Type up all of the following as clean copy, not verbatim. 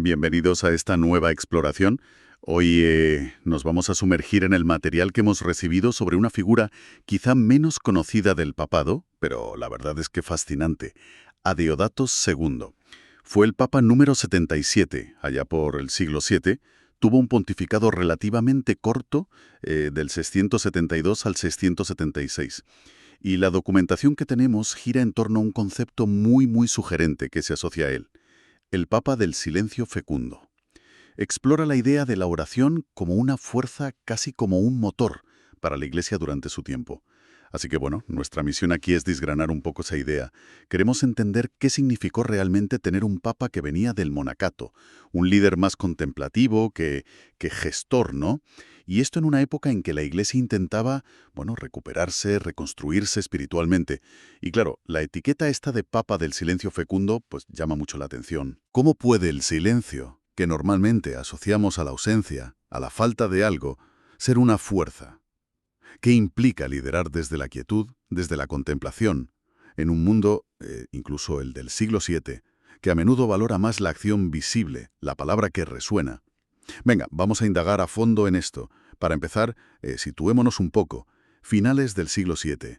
Bienvenidos a esta nueva exploración. Hoy nos vamos a sumergir en el material que hemos recibido sobre una figura quizá menos conocida del papado, pero la verdad es que fascinante, Adeodato II. Fue el papa número 77, allá por el siglo VII. Tuvo un pontificado relativamente corto, del 672 al 676. Y la documentación que tenemos gira en torno a un concepto muy sugerente que se asocia a él: el Papa del Silencio Fecundo. Explora la idea de la oración como una fuerza, casi como un motor, para la Iglesia durante su tiempo. Así que bueno, nuestra misión aquí es desgranar un poco esa idea. Queremos entender qué significó realmente tener un papa que venía del monacato, un líder más contemplativo que gestor, ¿no? Y esto en una época en que la Iglesia intentaba, bueno, recuperarse, reconstruirse espiritualmente. Y claro, la etiqueta esta de Papa del Silencio Fecundo, pues llama mucho la atención. ¿Cómo puede el silencio, que normalmente asociamos a la ausencia, a la falta de algo, ser una fuerza? ¿Qué implica liderar desde la quietud, desde la contemplación, en un mundo, incluso el del siglo VII, que a menudo valora más la acción visible, la palabra que resuena? Venga, vamos a indagar a fondo en esto. Para empezar, situémonos un poco. Finales del siglo VII.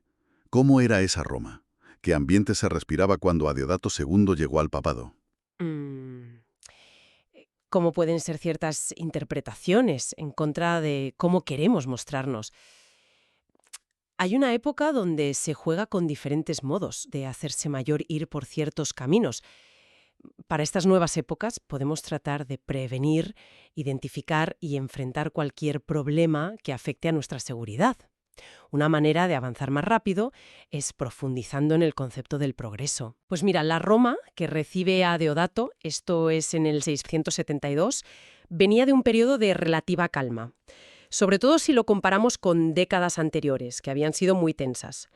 ¿Cómo era esa Roma? ¿Qué ambiente se respiraba cuando Adeodato II llegó al papado? Mm, ¿Cómo pueden ser ciertas interpretaciones en contra de cómo queremos mostrarnos? Hay una época donde se juega con diferentes modos de hacerse mayor, ir por ciertos caminos. Para estas nuevas épocas podemos tratar de prevenir, identificar y enfrentar cualquier problema que afecte a nuestra seguridad. Una manera de avanzar más rápido es profundizando en el concepto del progreso. Pues mira, la Roma, que recibe a Deodato, esto es en el 672, venía de un periodo de relativa calma, sobre todo si lo comparamos con décadas anteriores, que habían sido muy tensas.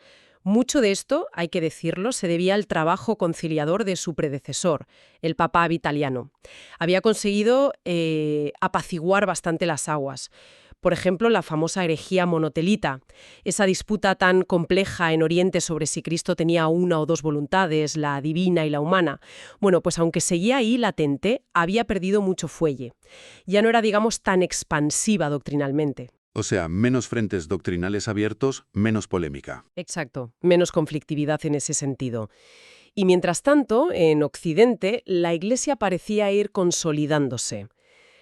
Mucho de esto, hay que decirlo, se debía al trabajo conciliador de su predecesor, el Papa Vitaliano. Había conseguido apaciguar bastante las aguas. Por ejemplo, la famosa herejía monotelita, esa disputa tan compleja en Oriente sobre si Cristo tenía una o dos voluntades, la divina y la humana. Bueno, pues aunque seguía ahí latente, había perdido mucho fuelle. Ya no era, digamos, tan expansiva doctrinalmente. O sea, menos frentes doctrinales abiertos, menos polémica. Exacto, menos conflictividad en ese sentido. Y mientras tanto, en Occidente, la Iglesia parecía ir consolidándose.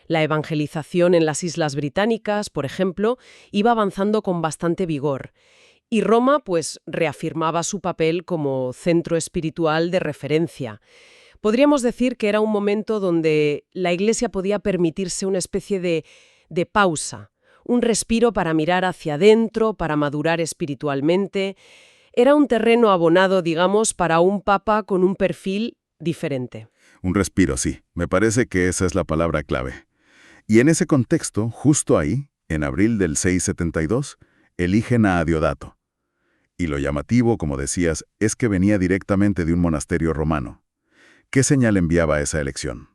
La evangelización en las Islas Británicas, por ejemplo, iba avanzando con bastante vigor. Y Roma, pues, reafirmaba su papel como centro espiritual de referencia. Podríamos decir que era un momento donde la Iglesia podía permitirse una especie de pausa, un respiro para mirar hacia adentro, para madurar espiritualmente. Era un terreno abonado, digamos, para un papa con un perfil diferente. Un respiro, sí. Me parece que esa es la palabra clave. Y en ese contexto, justo ahí, en abril del 672, eligen a Adeodato. Y lo llamativo, como decías, es que venía directamente de un monasterio romano. ¿Qué señal enviaba esa elección?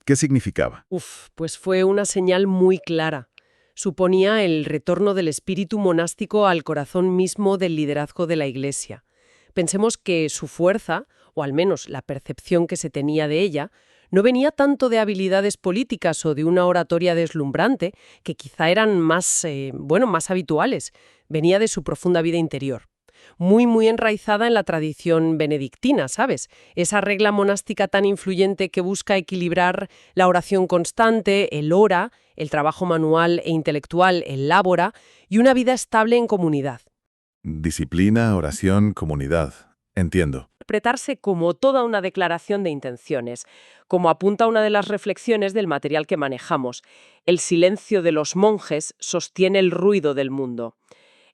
¿Qué significaba? Pues fue una señal muy clara. Suponía el retorno del espíritu monástico al corazón mismo del liderazgo de la Iglesia. Pensemos que su fuerza, o al menos la percepción que se tenía de ella, no venía tanto de habilidades políticas o de una oratoria deslumbrante, que quizá eran más habituales. Venía de su profunda vida interior. Muy enraizada en la tradición benedictina, ¿sabes? Esa regla monástica tan influyente que busca equilibrar la oración constante, el ora, el trabajo manual e intelectual, el labora, y una vida estable en comunidad. Disciplina, oración, comunidad. Entiendo. Interpretarse como toda una declaración de intenciones, como apunta una de las reflexiones del material que manejamos. El silencio de los monjes sostiene el ruido del mundo.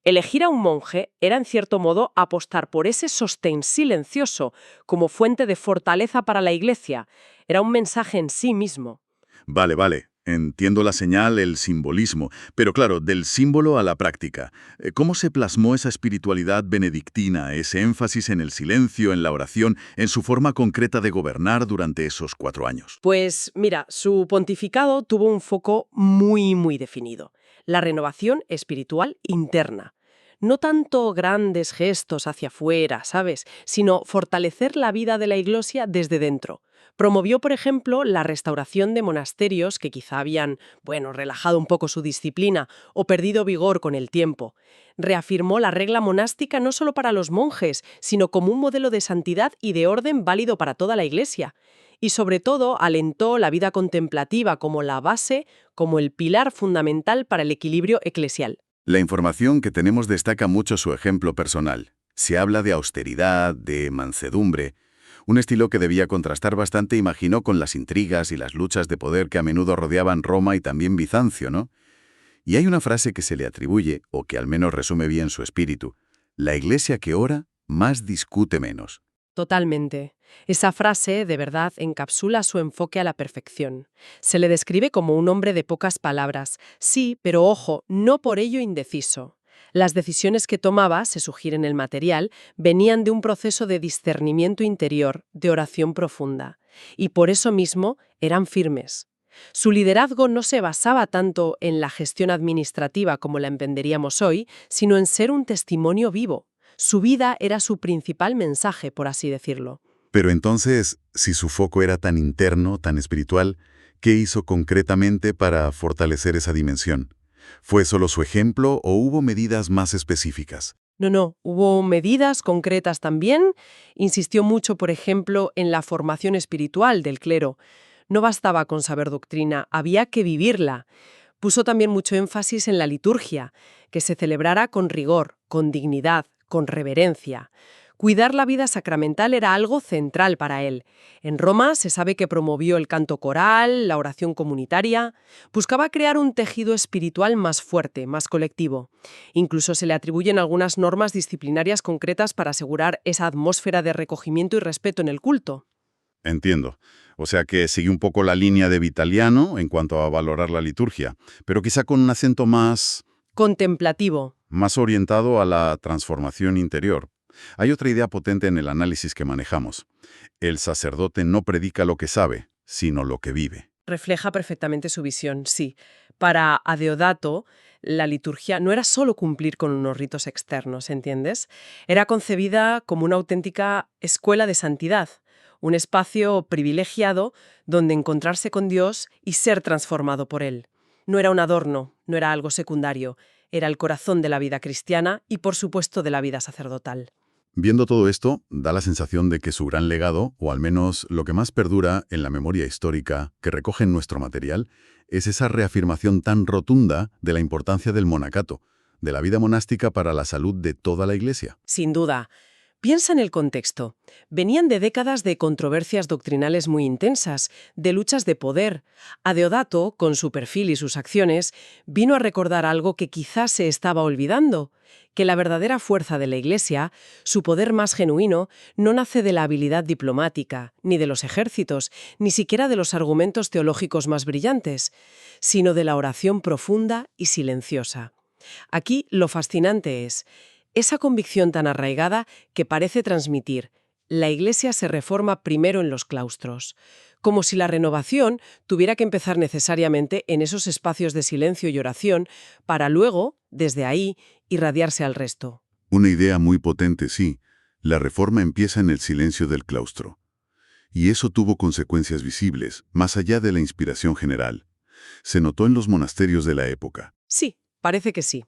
Elegir a un monje era, en cierto modo, apostar por ese sostén silencioso como fuente de fortaleza para la Iglesia. Era un mensaje en sí mismo. Vale. Entiendo la señal, el simbolismo, pero claro, del símbolo a la práctica. ¿Cómo se plasmó esa espiritualidad benedictina, ese énfasis en el silencio, en la oración, en su forma concreta de gobernar durante esos 4 años? Pues mira, su pontificado tuvo un foco muy definido: la renovación espiritual interna. No tanto grandes gestos hacia afuera, ¿sabes?, sino fortalecer la vida de la Iglesia desde dentro. Promovió, por ejemplo, la restauración de monasterios que quizá habían, relajado un poco su disciplina o perdido vigor con el tiempo. Reafirmó la regla monástica no solo para los monjes, sino como un modelo de santidad y de orden válido para toda la Iglesia. Y sobre todo, alentó la vida contemplativa como la base, como el pilar fundamental para el equilibrio eclesial. La información que tenemos destaca mucho su ejemplo personal. Se habla de austeridad, de mansedumbre, un estilo que debía contrastar bastante, imagino, con las intrigas y las luchas de poder que a menudo rodeaban Roma y también Bizancio, ¿no? Y hay una frase que se le atribuye, o que al menos resume bien su espíritu: la Iglesia que ora, más discute menos. Totalmente. Esa frase, de verdad, encapsula su enfoque a la perfección. Se le describe como un hombre de pocas palabras. Sí, pero ojo, no por ello indeciso. Las decisiones que tomaba, se sugiere en el material, venían de un proceso de discernimiento interior, de oración profunda. Y por eso mismo eran firmes. Su liderazgo no se basaba tanto en la gestión administrativa como la entenderíamos hoy, sino en ser un testimonio vivo. Su vida era su principal mensaje, por así decirlo. Pero entonces, si su foco era tan interno, tan espiritual, ¿qué hizo concretamente para fortalecer esa dimensión? ¿Fue solo su ejemplo o hubo medidas más específicas? No, hubo medidas concretas también. Insistió mucho, por ejemplo, en la formación espiritual del clero. No bastaba con saber doctrina, había que vivirla. Puso también mucho énfasis en la liturgia, que se celebrara con rigor, con dignidad, con reverencia. Cuidar la vida sacramental era algo central para él. En Roma se sabe que promovió el canto coral, la oración comunitaria. Buscaba crear un tejido espiritual más fuerte, más colectivo. Incluso se le atribuyen algunas normas disciplinarias concretas para asegurar esa atmósfera de recogimiento y respeto en el culto. Entiendo. O sea que sigue un poco la línea de Vitaliano en cuanto a valorar la liturgia, pero quizá con un acento más Contemplativo. orientado a la transformación interior. Hay otra idea potente en el análisis que manejamos. El sacerdote no predica lo que sabe, sino lo que vive. Refleja perfectamente su visión, sí. Para Adeodato, la liturgia no era solo cumplir con unos ritos externos, ¿entiendes? Era concebida como una auténtica escuela de santidad, un espacio privilegiado donde encontrarse con Dios y ser transformado por Él. No era un adorno, no era algo secundario, era el corazón de la vida cristiana y, por supuesto, de la vida sacerdotal. Viendo todo esto, da la sensación de que su gran legado, o al menos lo que más perdura en la memoria histórica que recoge en nuestro material, es esa reafirmación tan rotunda de la importancia del monacato, de la vida monástica para la salud de toda la Iglesia. Sin duda. Piensa en el contexto. Venían de décadas de controversias doctrinales muy intensas, de luchas de poder. Adeodato, con su perfil y sus acciones, vino a recordar algo que quizás se estaba olvidando, que la verdadera fuerza de la Iglesia, su poder más genuino, no nace de la habilidad diplomática, ni de los ejércitos, ni siquiera de los argumentos teológicos más brillantes, sino de la oración profunda y silenciosa. Aquí lo fascinante es esa convicción tan arraigada que parece transmitir: la Iglesia se reforma primero en los claustros, como si la renovación tuviera que empezar necesariamente en esos espacios de silencio y oración para luego, desde ahí, irradiarse al resto. Una idea muy potente, sí. La reforma empieza en el silencio del claustro. Y eso tuvo consecuencias visibles, más allá de la inspiración general. Se notó en los monasterios de la época. Sí, parece que sí.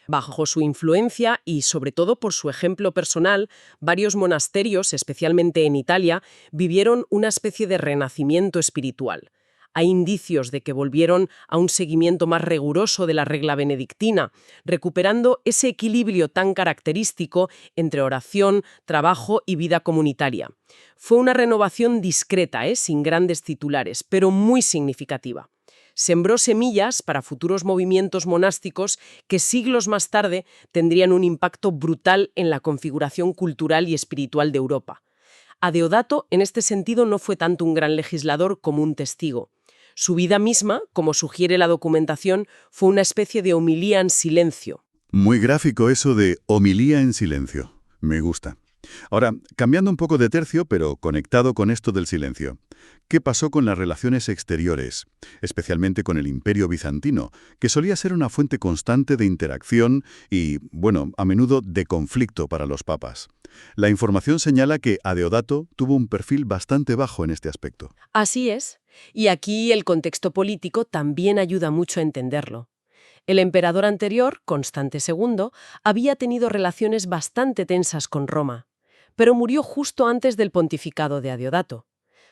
Bajo su influencia y sobre todo por su ejemplo personal, varios monasterios, especialmente en Italia, vivieron una especie de renacimiento espiritual. Hay indicios de que volvieron a un seguimiento más riguroso de la regla benedictina, recuperando ese equilibrio tan característico entre oración, trabajo y vida comunitaria. Fue una renovación discreta, sin grandes titulares, pero muy significativa. Sembró semillas para futuros movimientos monásticos que siglos más tarde tendrían un impacto brutal en la configuración cultural y espiritual de Europa. Adeodato, en este sentido, no fue tanto un gran legislador como un testigo. Su vida misma, como sugiere la documentación, fue una especie de homilía en silencio. Muy gráfico eso de homilía en silencio. Me gusta. Ahora, cambiando un poco de tercio, pero conectado con esto del silencio. ¿Qué pasó con las relaciones exteriores, especialmente con el Imperio bizantino, que solía ser una fuente constante de interacción y, bueno, a menudo de conflicto para los papas? La información señala que Adeodato tuvo un perfil bastante bajo en este aspecto. Así es, y aquí el contexto político también ayuda mucho a entenderlo. El emperador anterior, Constante II, había tenido relaciones bastante tensas con Roma, pero murió justo antes del pontificado de Adeodato.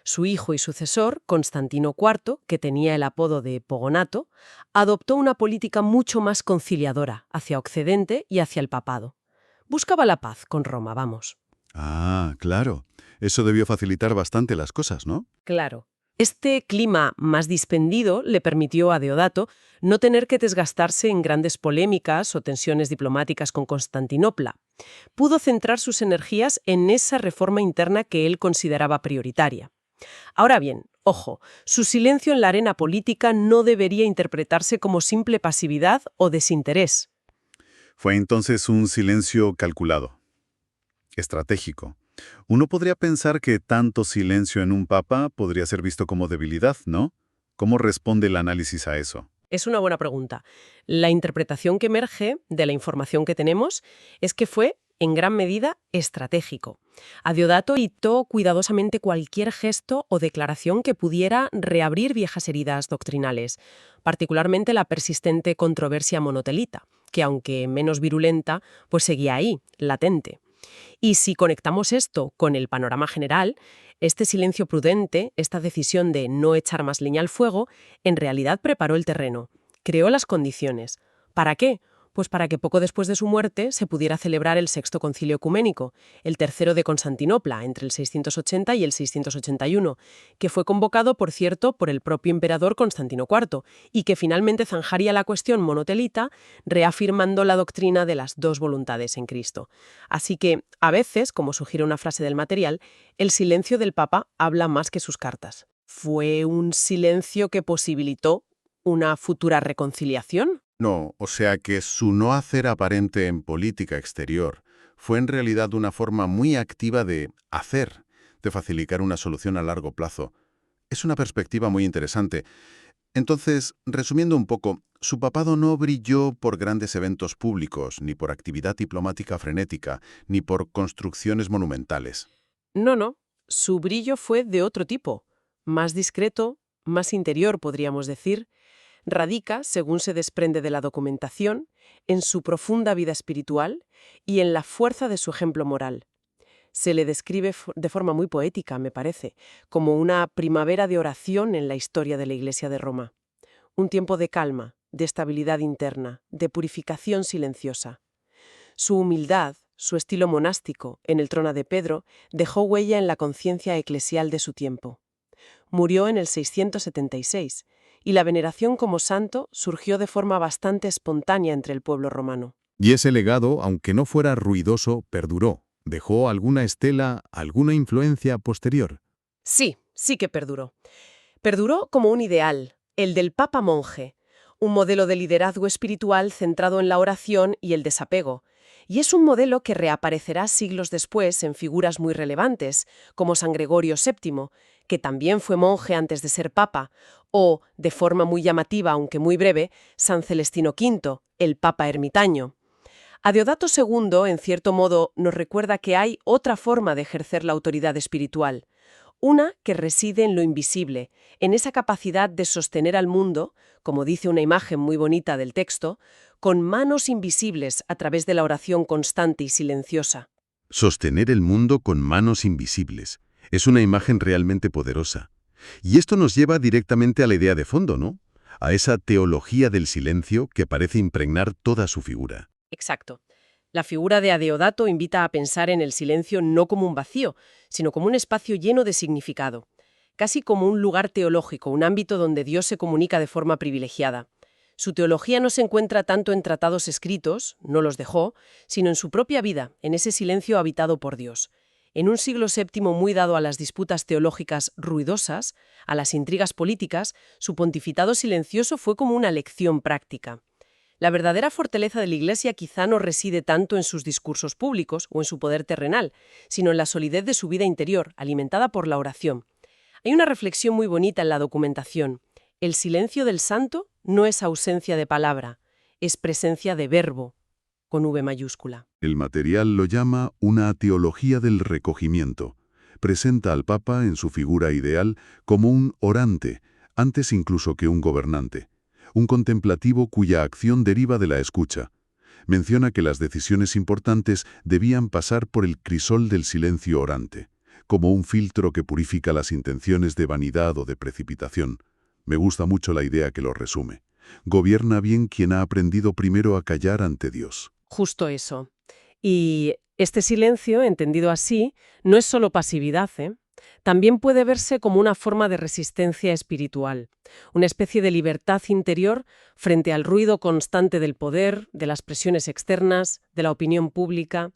Su hijo y sucesor, Constantino IV, que tenía el apodo de Pogonato, adoptó una política mucho más conciliadora hacia Occidente y hacia el papado. Buscaba la paz con Roma, vamos. Ah, claro. Eso debió facilitar bastante las cosas, ¿no? Claro. Este clima más dispendido le permitió a Deodato no tener que desgastarse en grandes polémicas o tensiones diplomáticas con Constantinopla. Pudo centrar sus energías en esa reforma interna que él consideraba prioritaria. Ahora bien, ojo, su silencio en la arena política no debería interpretarse como simple pasividad o desinterés. Fue entonces un silencio calculado, estratégico. Uno podría pensar que tanto silencio en un papa podría ser visto como debilidad, ¿no? ¿Cómo responde el análisis a eso? Es una buena pregunta. La interpretación que emerge de la información que tenemos es que fue, en gran medida, estratégico. Adeodato evitó cuidadosamente cualquier gesto o declaración que pudiera reabrir viejas heridas doctrinales, particularmente la persistente controversia monotelita, que aunque menos virulenta, pues seguía ahí, latente. Y si conectamos esto con el panorama general, este silencio prudente, esta decisión de no echar más leña al fuego, en realidad preparó el terreno, creó las condiciones. ¿Para qué? Pues para que poco después de su muerte se pudiera celebrar el Sexto Concilio Ecuménico, el tercero de Constantinopla, entre el 680 y el 681, que fue convocado, por cierto, por el propio emperador Constantino IV, y que finalmente zanjaría la cuestión monotelita, reafirmando la doctrina de las dos voluntades en Cristo. Así que, a veces, como sugiere una frase del material, el silencio del Papa habla más que sus cartas. ¿Fue un silencio que posibilitó una futura reconciliación? No, o sea que su no hacer aparente en política exterior fue en realidad una forma muy activa de hacer, de facilitar una solución a largo plazo. Es una perspectiva muy interesante. Entonces, resumiendo un poco, su papado no brilló por grandes eventos públicos, ni por actividad diplomática frenética, ni por construcciones monumentales. No, no. Su brillo fue de otro tipo, más discreto, más interior, podríamos decir. Radica, según se desprende de la documentación, en su profunda vida espiritual y en la fuerza de su ejemplo moral. Se le describe de forma muy poética, me parece, como una primavera de oración en la historia de la Iglesia de Roma. Un tiempo de calma, de estabilidad interna, de purificación silenciosa. Su humildad, su estilo monástico, en el trono de Pedro, dejó huella en la conciencia eclesial de su tiempo. Murió en el 676, y la veneración como santo surgió de forma bastante espontánea entre el pueblo romano. Y ese legado, aunque no fuera ruidoso, perduró. Dejó alguna estela, alguna influencia posterior. Sí, sí que perduró. Perduró como un ideal, el del Papa monje, un modelo de liderazgo espiritual centrado en la oración y el desapego. Y es un modelo que reaparecerá siglos después en figuras muy relevantes, como San Gregorio VII, que también fue monje antes de ser papa, o, de forma muy llamativa aunque muy breve, San Celestino V, el papa ermitaño. Adeodato II, en cierto modo, nos recuerda que hay otra forma de ejercer la autoridad espiritual, una que reside en lo invisible, en esa capacidad de sostener al mundo, como dice una imagen muy bonita del texto, con manos invisibles a través de la oración constante y silenciosa. Sostener el mundo con manos invisibles. Es una imagen realmente poderosa. Y esto nos lleva directamente a la idea de fondo, ¿no? A esa teología del silencio que parece impregnar toda su figura. Exacto. La figura de Adeodato invita a pensar en el silencio no como un vacío, sino como un espacio lleno de significado, casi como un lugar teológico, un ámbito donde Dios se comunica de forma privilegiada. Su teología no se encuentra tanto en tratados escritos, no los dejó, sino en su propia vida, en ese silencio habitado por Dios. En un siglo VII muy dado a las disputas teológicas ruidosas, a las intrigas políticas, su pontificado silencioso fue como una lección práctica. La verdadera fortaleza de la Iglesia quizá no reside tanto en sus discursos públicos o en su poder terrenal, sino en la solidez de su vida interior, alimentada por la oración. Hay una reflexión muy bonita en la documentación. El silencio del santo no es ausencia de palabra, es presencia de verbo, con V mayúscula. El material lo llama una teología del recogimiento. Presenta al Papa en su figura ideal como un orante, antes incluso que un gobernante. Un contemplativo cuya acción deriva de la escucha. Menciona que las decisiones importantes debían pasar por el crisol del silencio orante, como un filtro que purifica las intenciones de vanidad o de precipitación. Me gusta mucho la idea que lo resume. Gobierna bien quien ha aprendido primero a callar ante Dios. Justo eso. Y este silencio, entendido así, no es solo pasividad, ¿eh? También puede verse como una forma de resistencia espiritual, una especie de libertad interior frente al ruido constante del poder, de las presiones externas, de la opinión pública,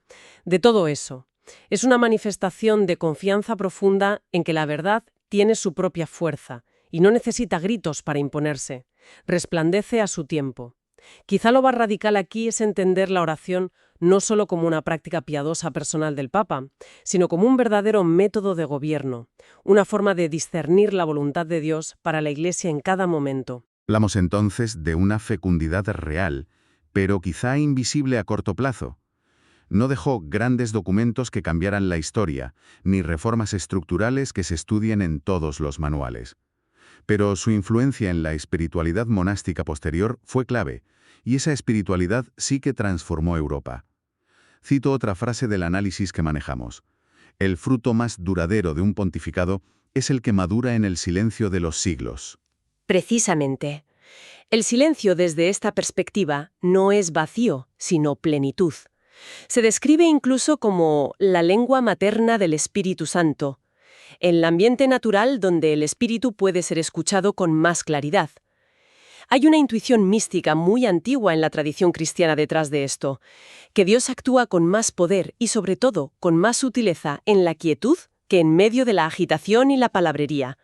de todo eso. Es una manifestación de confianza profunda en que la verdad tiene su propia fuerza y no necesita gritos para imponerse. Resplandece a su tiempo. Quizá lo más radical aquí es entender la oración no solo como una práctica piadosa personal del Papa, sino como un verdadero método de gobierno, una forma de discernir la voluntad de Dios para la Iglesia en cada momento. Hablamos entonces de una fecundidad real, pero quizá invisible a corto plazo. No dejó grandes documentos que cambiaran la historia, ni reformas estructurales que se estudien en todos los manuales. Pero su influencia en la espiritualidad monástica posterior fue clave, y esa espiritualidad sí que transformó Europa. Cito otra frase del análisis que manejamos. El fruto más duradero de un pontificado es el que madura en el silencio de los siglos. Precisamente. El silencio desde esta perspectiva no es vacío, sino plenitud. Se describe incluso como la lengua materna del Espíritu Santo, el ambiente natural donde el Espíritu puede ser escuchado con más claridad. Hay una intuición mística muy antigua en la tradición cristiana detrás de esto, que Dios actúa con más poder y sobre todo con más sutileza en la quietud que en medio de la agitación y la palabrería.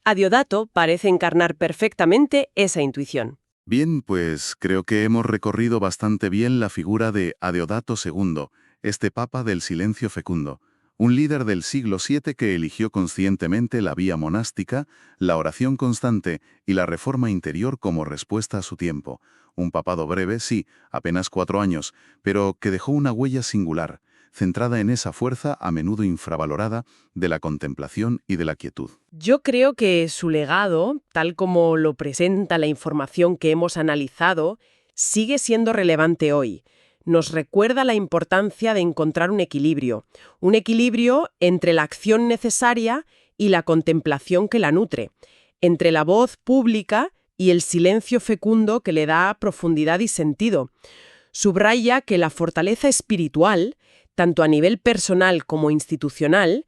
A Diodato parece encarnar perfectamente esa intuición. Bien, pues creo que hemos recorrido bastante bien la figura de Adeodato II, este Papa del silencio fecundo. Un líder del siglo VII que eligió conscientemente la vía monástica, la oración constante y la reforma interior como respuesta a su tiempo. Un papado breve, sí, apenas 4 años, pero que dejó una huella singular, centrada en esa fuerza a menudo infravalorada de la contemplación y de la quietud. Yo creo que su legado, tal como lo presenta la información que hemos analizado, sigue siendo relevante hoy. Nos recuerda la importancia de encontrar un equilibrio entre la acción necesaria y la contemplación que la nutre, entre la voz pública y el silencio fecundo que le da profundidad y sentido. Subraya que la fortaleza espiritual, tanto a nivel personal como institucional,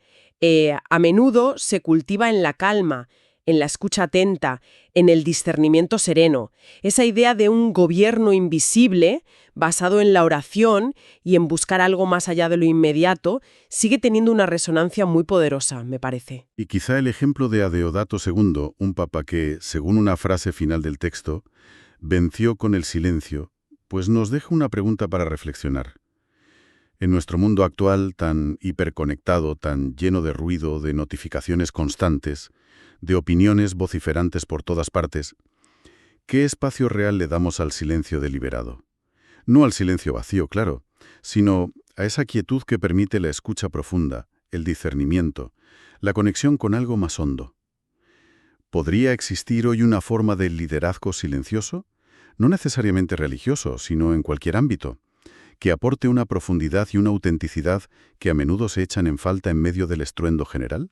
a menudo se cultiva en la calma, en la escucha atenta, en el discernimiento sereno. Esa idea de un gobierno invisible, basado en la oración y en buscar algo más allá de lo inmediato, sigue teniendo una resonancia muy poderosa, me parece. Y quizá el ejemplo de Adeodato II, un papa que, según una frase final del texto, venció con el silencio, pues nos deja una pregunta para reflexionar. En nuestro mundo actual, tan hiperconectado, tan lleno de ruido, de notificaciones constantes, de opiniones vociferantes por todas partes, ¿qué espacio real le damos al silencio deliberado? No al silencio vacío, claro, sino a esa quietud que permite la escucha profunda, el discernimiento, la conexión con algo más hondo. ¿Podría existir hoy una forma de liderazgo silencioso? No necesariamente religioso, sino en cualquier ámbito, que aporte una profundidad y una autenticidad que a menudo se echan en falta en medio del estruendo general?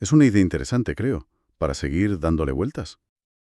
Es una idea interesante, creo, para seguir dándole vueltas.